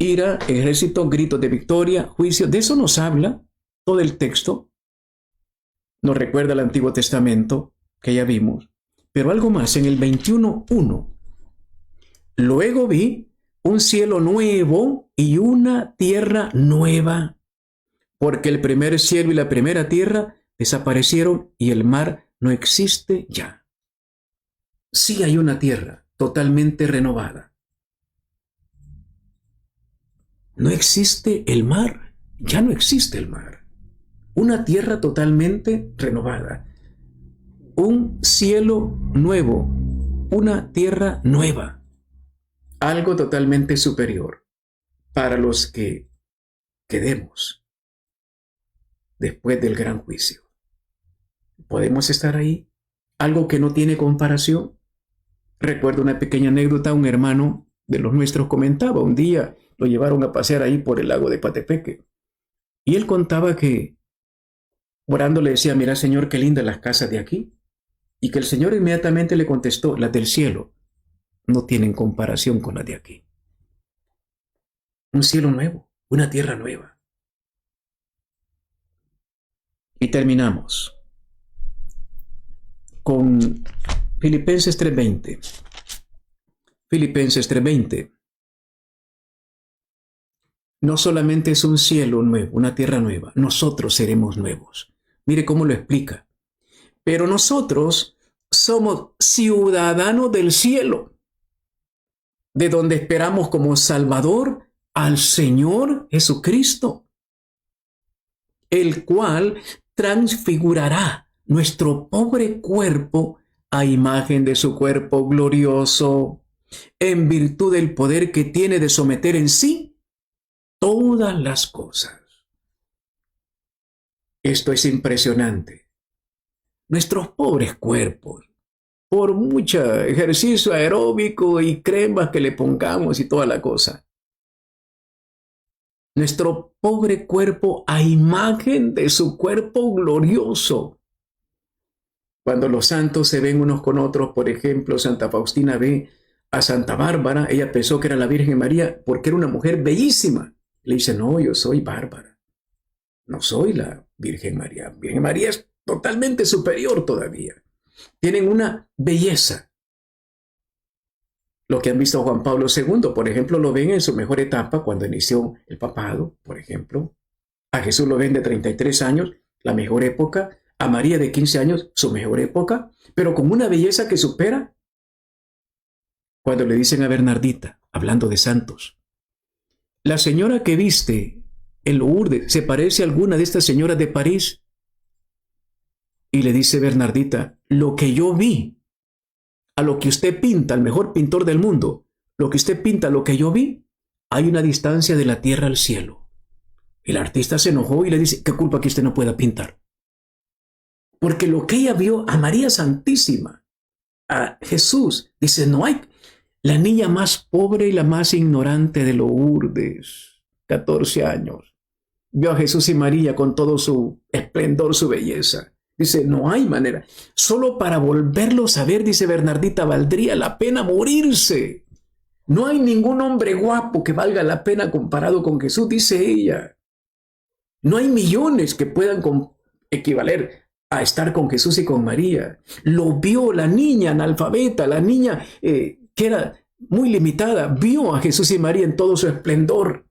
Ira, ejército, gritos de victoria, juicio, de eso nos habla todo el texto. Nos recuerda el Antiguo Testamento que ya vimos. Pero algo más, en el 21:1. Luego vi un cielo nuevo y una tierra nueva, porque el primer cielo y la primera tierra desaparecieron y el mar no existe ya. Sí hay una tierra totalmente renovada. No existe el mar, ya no existe el mar. Una tierra totalmente renovada. Un cielo nuevo una tierra nueva, algo totalmente superior para los que quedemos después del gran juicio. ¿Podemos estar ahí? Algo que no tiene comparación. Recuerdo una pequeña anécdota. Un hermano de los nuestros comentaba, un día lo llevaron a pasear ahí por el lago de Patepeque, y él contaba que orando le decía: mira, Señor, qué lindas las casas de aquí, y que el Señor inmediatamente le contestó: las del cielo no tienen comparación con las de aquí. Un cielo nuevo, una tierra nueva. Y terminamos con Filipenses 3:20. Filipenses 3:20. No solamente es un cielo nuevo, una tierra nueva, nosotros seremos nuevos. Mire cómo lo explica. Pero nosotros somos ciudadanos del cielo, de donde esperamos como Salvador al Señor Jesucristo, el cual transfigurará nuestro pobre cuerpo a imagen de su cuerpo glorioso, en virtud del poder que tiene de someter en sí todas las cosas. Esto es impresionante. Nuestros pobres cuerpos, por mucho ejercicio aeróbico y cremas que le pongamos y toda la cosa, nuestro pobre cuerpo a imagen de su cuerpo glorioso. Cuando los santos se ven unos con otros, por ejemplo, Santa Faustina ve a Santa Bárbara, ella pensó que era la Virgen María porque era una mujer bellísima. Le dice: no, yo soy Bárbara, no soy la Virgen María. Virgen María es totalmente superior todavía. Tienen una belleza. Lo que han visto a Juan Pablo II, por ejemplo, lo ven en su mejor etapa cuando inició el papado, por ejemplo. A Jesús lo ven de 33 años, la mejor época. A María de 15 años, su mejor época, pero con una belleza que supera. Cuando le dicen a Bernardita, hablando de santos: la señora que viste en Lourdes, ¿se parece a alguna de estas señoras de París? Y le dice Bernardita: lo que yo vi, a lo que usted pinta, el mejor pintor del mundo, lo que usted pinta, lo que yo vi, hay una distancia de la tierra al cielo. El artista se enojó y le dice: ¿qué culpa que usted no pueda pintar? Porque lo que ella vio a María Santísima, a Jesús, dice: no hay. La niña más pobre y la más ignorante de Lourdes, 14 años, vio a Jesús y María con todo su esplendor, su belleza. Dice: no hay manera. Solo para volverlos a ver, dice Bernardita, valdría la pena morirse. No hay ningún hombre guapo que valga la pena comparado con Jesús, dice ella. No hay millones que puedan equivaler a estar con Jesús y con María. Lo vio la niña analfabeta, la niña que era muy limitada, vio a Jesús y María en todo su esplendor.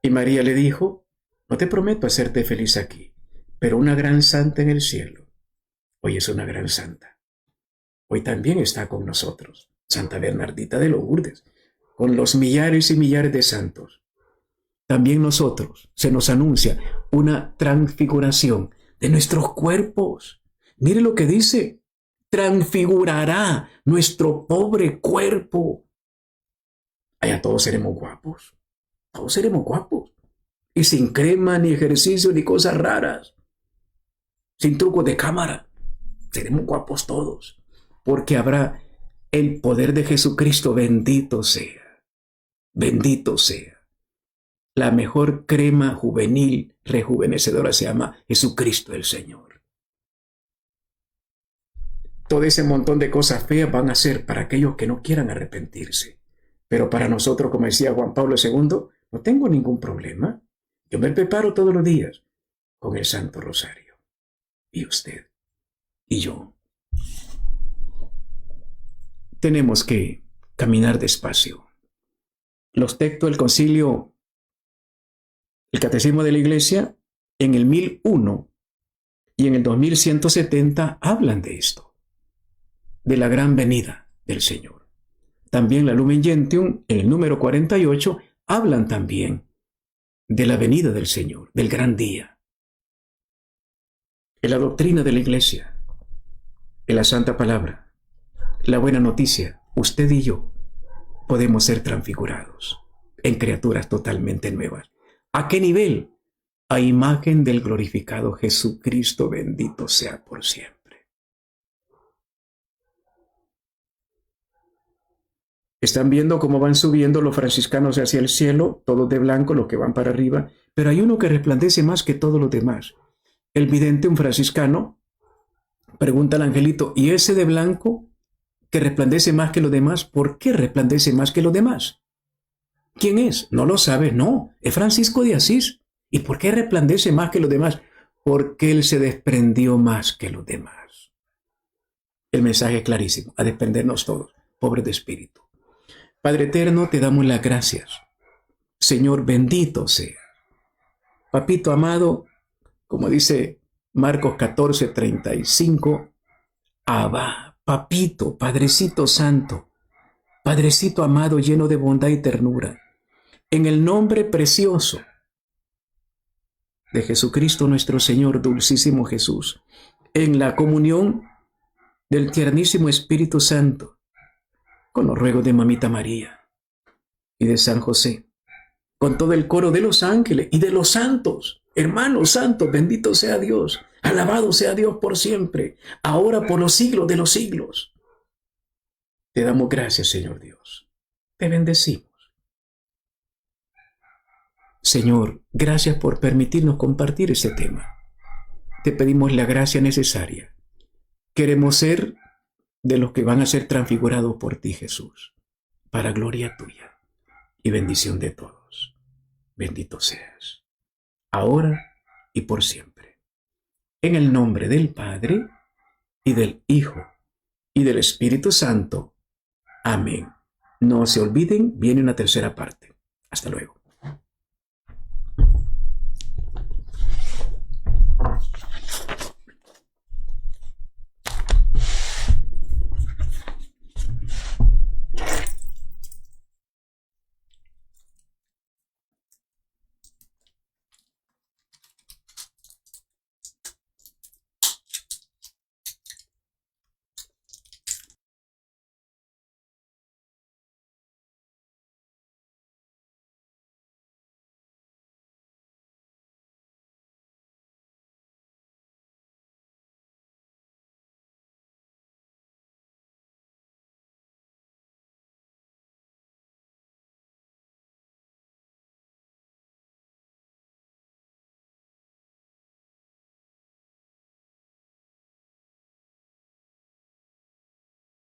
Y María le dijo: no te prometo hacerte feliz aquí, pero una gran santa en el cielo. Hoy es una gran santa. Hoy también está con nosotros, Santa Bernardita de Lourdes, con los millares y millares de santos. También nosotros se nos anuncia una transfiguración de nuestros cuerpos. Mire lo que dice: transfigurará nuestro pobre cuerpo. Allá todos seremos guapos. Todos seremos guapos. Y sin crema, ni ejercicio, ni cosas raras. Sin trucos de cámara. Seremos guapos todos. Porque habrá el poder de Jesucristo. Bendito sea. Bendito sea. La mejor crema juvenil, rejuvenecedora, se llama Jesucristo el Señor. Todo ese montón de cosas feas van a ser para aquellos que no quieran arrepentirse. Pero para nosotros, como decía Juan Pablo II, no tengo ningún problema. Yo me preparo todos los días con el Santo Rosario. Y usted y yo tenemos que caminar despacio. Los textos del concilio, el Catecismo de la Iglesia, en el 1001 y en el 2170 hablan de esto, de la gran venida del Señor. También la Lumen Gentium, en el número 48, hablan también de la venida del Señor, del gran día. En la doctrina de la Iglesia, en la Santa Palabra, La buena noticia, usted y yo podemos ser transfigurados en criaturas totalmente nuevas. ¿A qué nivel? A imagen del glorificado Jesucristo, bendito sea por siempre. Están viendo cómo van subiendo los franciscanos hacia el cielo, todos de blanco, los que van para arriba, pero hay uno que resplandece más que todos los demás. El vidente, un franciscano, pregunta al angelito, ¿y ese de blanco que resplandece más que los demás? ¿Por qué resplandece más que los demás? ¿Quién es? No lo sabes, no. Es Francisco de Asís. ¿Y por qué resplandece más que los demás? Porque él se desprendió más que los demás. El mensaje es clarísimo, a desprendernos todos, pobres de espíritu. Padre eterno, te damos las gracias. Señor, bendito sea. Papito amado, como dice Marcos 14:35, Abba, papito, Padrecito Santo, Padrecito amado lleno de bondad y ternura, en el nombre precioso de Jesucristo nuestro Señor, dulcísimo Jesús, en la comunión del tiernísimo Espíritu Santo, con los ruegos de Mamita María y de San José, con todo el coro de los ángeles y de los santos, hermanos santos, bendito sea Dios, alabado sea Dios por siempre, ahora por los siglos de los siglos. Te damos gracias, Señor Dios. Te bendecimos. Señor, gracias por permitirnos compartir este tema. Te pedimos la gracia necesaria. Queremos ser de los que van a ser transfigurados por ti, Jesús, para gloria tuya y bendición de todos. Bendito seas, ahora y por siempre. En el nombre del Padre, y del Hijo, y del Espíritu Santo. Amén. No se olviden, viene una tercera parte. Hasta luego.